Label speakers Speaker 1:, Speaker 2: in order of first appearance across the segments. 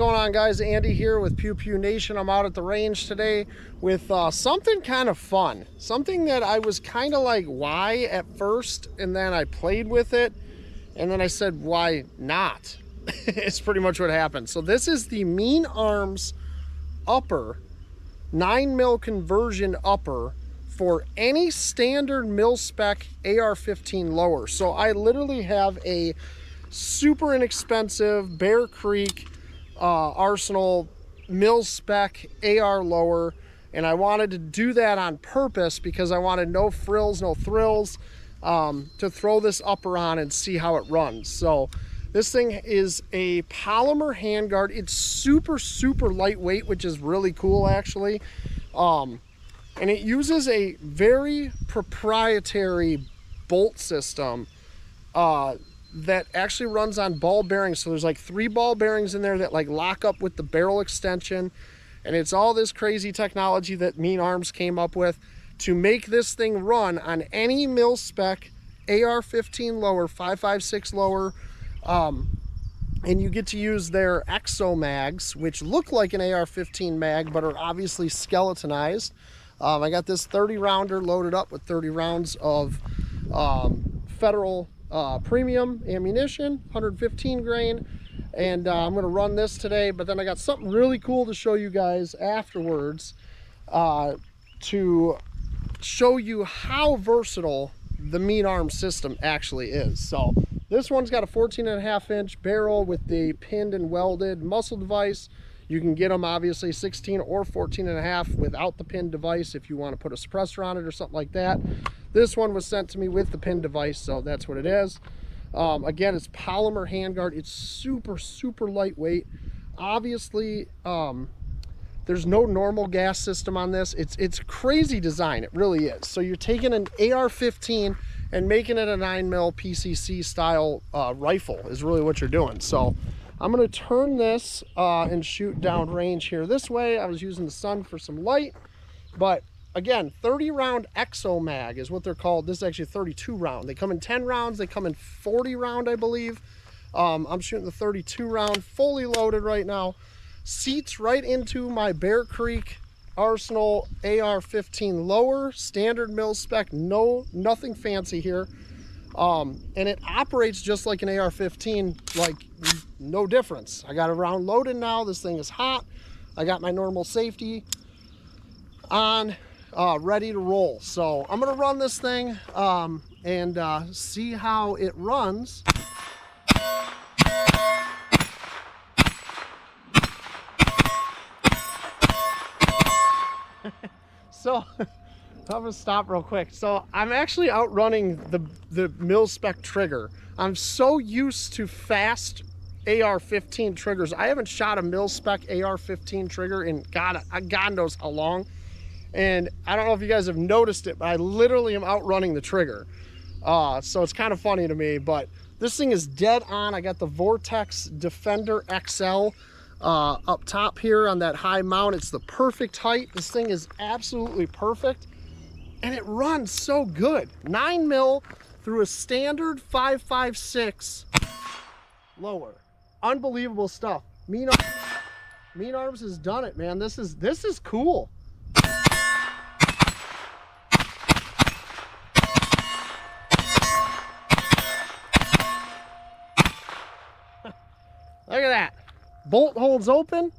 Speaker 1: going on, guys? Andy here with Pew Pew Nation. I'm out at the range today with something kind of fun. Something that I was kind of like, why at first? And then I played with it. And then I said, why not? It's pretty much what happened. So this is the Mean Arms upper, 9mm conversion upper for any standard mil spec AR-15 lower. So I literally have a super inexpensive Bear Creek Arsenal mil spec AR lower, and I wanted to do that on purpose because I wanted no frills, no thrills, to throw this upper on and see how it runs. So this thing is a polymer handguard. It's super lightweight, which is really cool actually, and it uses a very proprietary bolt system that actually runs on ball bearings. So there's like 3 ball bearings in there that like lock up with the barrel extension, and it's all this crazy technology that Mean Arms came up with to make this thing run on any mil spec AR-15 lower, 5.56 lower, and you get to use their exo mags, which look like an AR-15 mag but are obviously skeletonized. I got this 30 rounder loaded up with 30 rounds of federal premium ammunition, 115 grain, and I'm going to run this today. But then I got something really cool to show you guys afterwards, to show you how versatile the Mean Arms system actually is. So this one's got a 14.5-inch barrel with the pinned and welded muzzle device. You can get them obviously 16 or 14.5 without the pinned device if you want to put a suppressor on it or something like that. This one was sent to me with the pinned device, so that's what it is. Again, it's polymer handguard. It's super lightweight. Obviously, there's no normal gas system on this. It's crazy design. It really is. So you're taking an AR-15 and making it a 9mm PCC style rifle is really what you're doing. So I'm going to turn this and shoot down range here this way. I was using the sun for some light, but again, 30 round exo mag is what they're called. This is actually 32 round. They come in 10 rounds. They come in 40 round, I believe. I'm shooting the 32 round, fully loaded right now. Seats right into my Bear Creek Arsenal AR-15 lower, standard mil spec, nothing fancy here. And it operates just like an AR-15, like no difference. I got a round loaded now. This thing is hot. I got my normal safety on, ready to roll. So I'm gonna run this thing and see how it runs. So I'm gonna stop real quick. So I'm actually outrunning the mil spec trigger. I'm so used to fast AR-15 triggers. I haven't shot a mil spec AR-15 trigger in God knows how long. And I don't know if you guys have noticed it, but I literally am outrunning the trigger. So it's kind of funny to me, but this thing is dead on. I got the Vortex Defender XL up top here on that high mount. It's the perfect height. This thing is absolutely perfect, and it runs so good. 9mm through a standard 5.56 lower. Unbelievable stuff. Mean Arms has done it, man. This is cool. Look at that. Bolt holds open,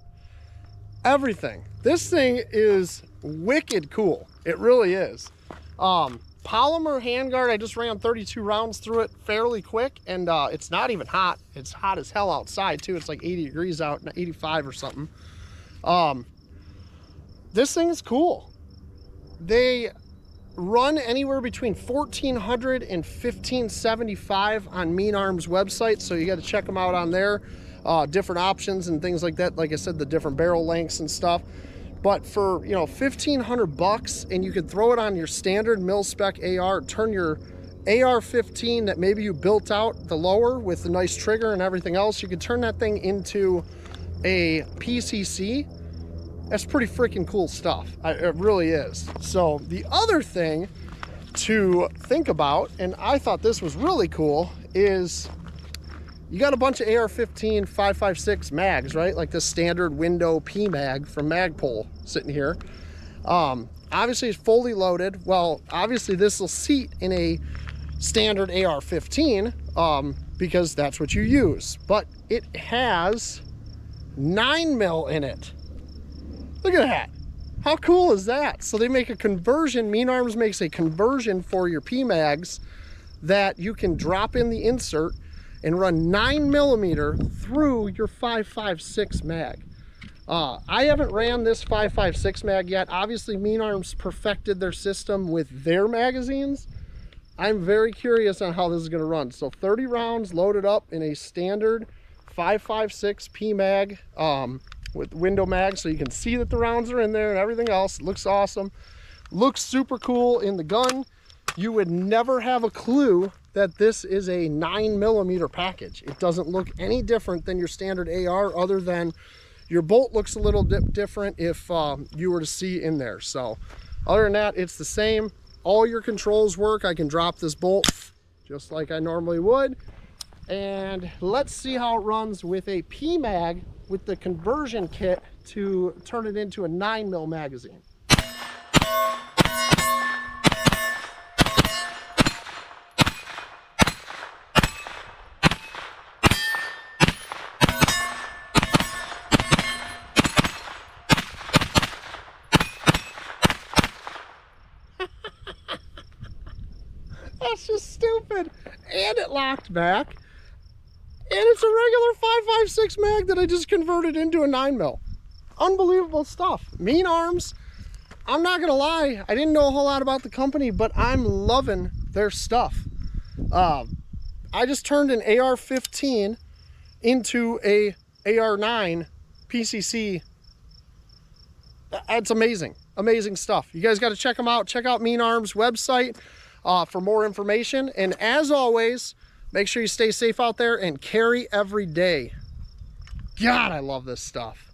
Speaker 1: everything. This thing is wicked cool. It really is. Polymer handguard. I just ran 32 rounds through it fairly quick, and it's not even hot. It's hot as hell outside too. It's like 80 degrees out, 85 or something. This thing is cool. They run anywhere between $1,400 and $1,575 on Mean Arms website, so you got to check them out on there. Different options and things like that. Like I said, the different barrel lengths and stuff. But for, you know, $1,500, and you could throw it on your standard mil spec AR, turn your AR-15 that maybe you built out the lower with the nice trigger and everything else, you could turn that thing into a PCC. That's pretty freaking cool stuff. It really is. So the other thing to think about, and I thought this was really cool, is you got a bunch of AR-15 5.56 mags, right? Like the standard window P mag from Magpul sitting here. Obviously it's fully loaded. Well, obviously this will seat in a standard AR-15 because that's what you use. But it has 9mm in it. Look at that. How cool is that? So they make a conversion. Mean Arms makes a conversion for your P mags that you can drop in the insert and run 9mm through your 5.56 mag. I haven't ran this 5.56 mag yet. Obviously, Mean Arms perfected their system with their magazines. I'm very curious on how this is going to run. So 30 rounds loaded up in a standard 5.56 P mag with window mag, so you can see that the rounds are in there and everything else. It looks awesome. Looks super cool in the gun. You would never have a clue that this is a 9mm package. It doesn't look any different than your standard AR, other than your bolt looks a little different if you were to see in there. So other than that, it's the same. All your controls work. I can drop this bolt just like I normally would. And let's see how it runs with a P mag with the conversion kit to turn it into a 9mm magazine. That's just stupid. And it locked back. And it's a regular 5.56 mag that I just converted into a 9mm. Unbelievable stuff. Mean Arms, I'm not gonna lie, I didn't know a whole lot about the company, but I'm loving their stuff. I just turned an AR-15 into a AR-9 PCC. It's amazing, amazing stuff. You guys got to check them out. Check out Mean Arms website for more information. And as always, make sure you stay safe out there and carry every day. God, I love this stuff.